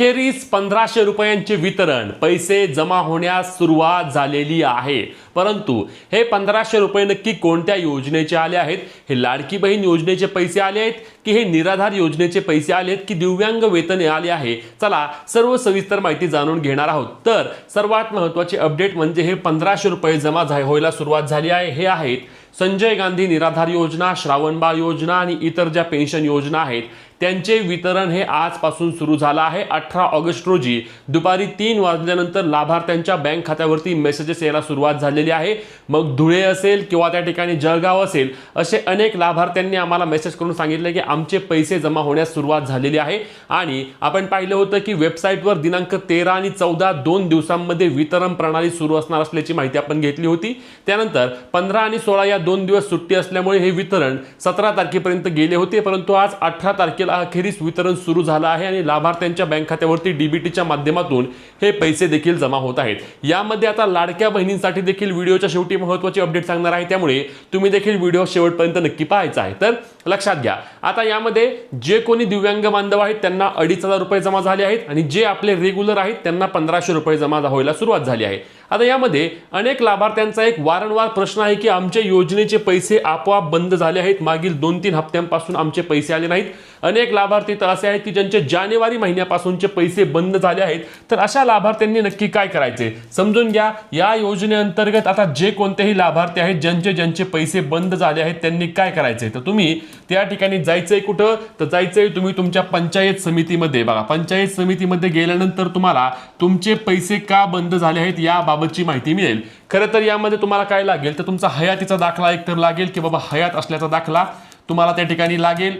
अखेरीस 1500 रुपयांचे वितरण पैसे जमा होण्यास सुरुवात झालेली आहे। परंतु हे 1500 रुपये नक्की कोणत्या योजनेचे आले आहेत? हे लाडकी बहीण योजनेचे पैसे आले आहेत की हे निराधार योजनेचे पैसे आले आहेत की दिव्यांग वेतन आले आहे? चला सर्व सविस्तर माहिती जाणून घेणार आहोत। तर सर्वात महत्त्वाचे अपडेट म्हणजे हे 1500 रुपये जमा व्हायला सुरुवात झाली आहे। हे आहेत संजय गांधी निराधार योजना, श्रावणबाळ योजना आणि इतर ज्या पेन्शन योजना आहेत त्यांचे वितरण हे आजपासून सुरू झालं आहे। 18 ऑगस्ट रोजी दुपारी 3 वाजल्यानंतर लाभार्थ्यांच्या बँक खात्यावरती मेसेजेस यायला सुरुवात झालेली आहे। मग धुळे असेल किंवा त्या ठिकाणी जळगाव असेल असे अनेक लाभार्थ्यांनी आम्हाला मेसेज करून सांगितले की आमचे पैसे जमा होण्यास सुरुवात झालेली आहे। आणि आपण पाहिलं होतं की वेबसाईटवर दिनांक 13 आणि 14 2 दिवसांमध्ये वितरण प्रणाली सुरू असणार असल्याची माहिती आपण घेतली होती। त्यानंतर 15 आणि 16 या 2 दिवस सुट्टी असल्यामुळे हे वितरण 17 तारखेपर्यंत गेले होते, परंतु आज 18 तारखेला अखेरीस वितरण सुरू झालं आहे आणि लाभार्थ्यांच्या बँक खात्यावरती डीबीटीच्या माध्यमातून हे पैसे देखील जमा होत आहेत। यामध्ये आता लाडक्या बहिणींसाठी देखील व्हिडिओच्या शेवटी महत्त्वाचे अपडेट सांगणार आहे, त्यामुळे तुम्ही देखील व्हिडिओ शेवटपर्यंत नक्की पाहायचा आहे। तर लक्षात घ्या, आता यामध्ये जे कोणी दिव्यांग बांधव आहेत त्यांना 2500 रुपये जमा झाले आहेत आणि जे आपले रेग्युलर आहेत त्यांना 1500 रुपये जमा व्हायला सुरुवात झाली आहे। आता यामध्ये अनेक लाभार्थ्यांचा एक वारंवार प्रश्न आहे की आमच्या योजनेचे पैसे आपोआप बंद झाले आहेत, मागील 2-3 हप्त्यांपासून आमचे पैसे आले नाहीत। अनेक लाभार्थी तर असे आहेत की ज्यांचे जानेवारी महिन्यापासूनचे पैसे बंद झाले आहेत। तर अशा लाभार्थ्यांनी नक्की काय करायचे समजून घ्या। या योजनेअंतर्गत आता जे कोणतेही लाभार्थी आहेत ज्यांचे पैसे बंद झाले आहेत त्यांनी काय करायचे, तर तुम्ही त्या ठिकाणी जायचंय कुठं, तर जायचंय तुम्ही तुमच्या पंचायत समितीमध्ये। बघा, पंचायत समितीमध्ये गेल्यानंतर तुम्हाला तुमचे पैसे का बंद झाले आहेत याबाबतची माहिती मिळेल। खरं तर यामध्ये तुम्हाला काय लागेल, तर तुमचा हयातीचा दाखला एकतर लागेल की बाबा हयात असल्याचा दाखला तुम्हाला त्या ठिकाणी लागेल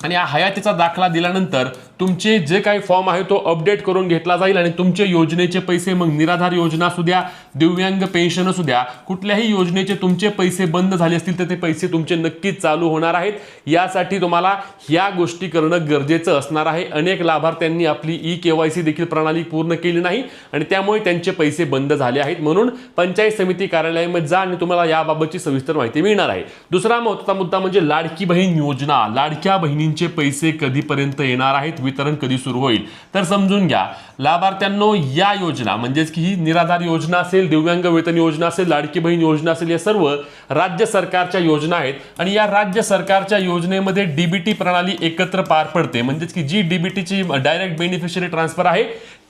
आणि या हयातीचा दाखला दिल्यानंतर तुमचे जे काही फॉर्म आहे तो अपडेट करून घेतला जाईल आणि तुमचे योजनेचे पैसे, मग निराधार योजना असू द्या, दिव्यांग पेन्शन असू द्या, कुठल्याही योजनेचे तुमचे पैसे बंद झाले असतील तर ते पैसे तुमचे नक्कीच चालू होणार आहेत। यासाठी तुम्हाला ह्या गोष्टी करणं गरजेचं असणार आहे। अनेक लाभार्थ्यांनी आपली ई-केवायसी देखील प्रणाली पूर्ण केली नाही आणि त्यामुळे त्यांचे पैसे बंद झाले आहेत। म्हणून पंचायत समिती कार्यालयामध्ये जा आणि तुम्हाला याबाबतची सविस्तर माहिती मिळणार आहे। दुसरा महत्त्वाचा मुद्दा म्हणजे लाडकी बहीण योजना। लाडक्या बहिणींचे पैसे कधीपर्यंत येणार आहेत, वितरण कधी सुरू होईल, तर समजून घ्या लाभार्थ्यांनो। या योजना म्हणजेच की ही निराधार योजना असेल, दिव्यांग वेतन योजना असेल, लाडकी बहीण योजना असेल, या सर्व राज्य सरकारच्या योजना आहेत आणि या राज्य सरकारच्या योजनेमध्ये डीबीटी प्रणाली एकत्र पार पडते। म्हणजेच की जी डीबीटीची डायरेक्ट बेनिफिशियरी ट्रान्सफर आहे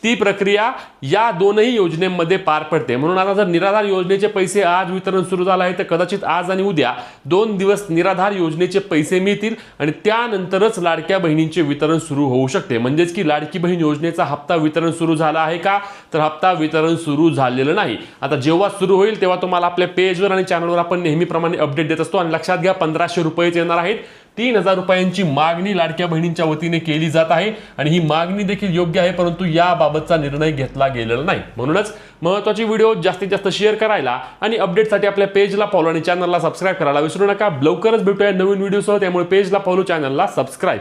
ती प्रक्रिया या दोनही योजनेमध्ये पार पडते। म्हणून आता जर निराधार योजनेचे पैसे आज वितरण सुरू झालं आहे तर कदाचित आज आणि उद्या 2 दिवस निराधार योजनेचे पैसे मिळतील आणि त्यानंतरच लाडक्या बहिणींचे वितरण सुरू होऊ शकते। म्हणजेच की लाडकी बहीण योजनेचा हप्ता वितरण सुरू झाला आहे का, तर हप्ता वितरण सुरू झालेलं नाही। आता जेव्हा सुरू होईल तेव्हा तुम्हाला आपल्या पेजवर आणि चॅनलवर आपण नेहमीप्रमाणे अपडेट देत असतो आणि लक्षात घ्या 1500 रुपये येणार आहेत। 3000 रुपयांची मागणी लाडक्या बहिणींच्या वतीने केली जात आहे आणि ही मागणी देखील योग्य आहे, परंतु याबाबतचा निर्णय घेतला गेलेला नाही। म्हणूनच महत्त्वाची व्हिडिओ जास्तीत जास्त शेअर करायला आणि अपडेटसाठी आपल्या पेजला फॉलो आणि चॅनलला सबस्क्राईब करायला विसरू नका। लवकरच भेटूया नवीन व्हिडिओसह, त्यामुळे पेजला फॉलो, चॅनलला सबस्क्राईब।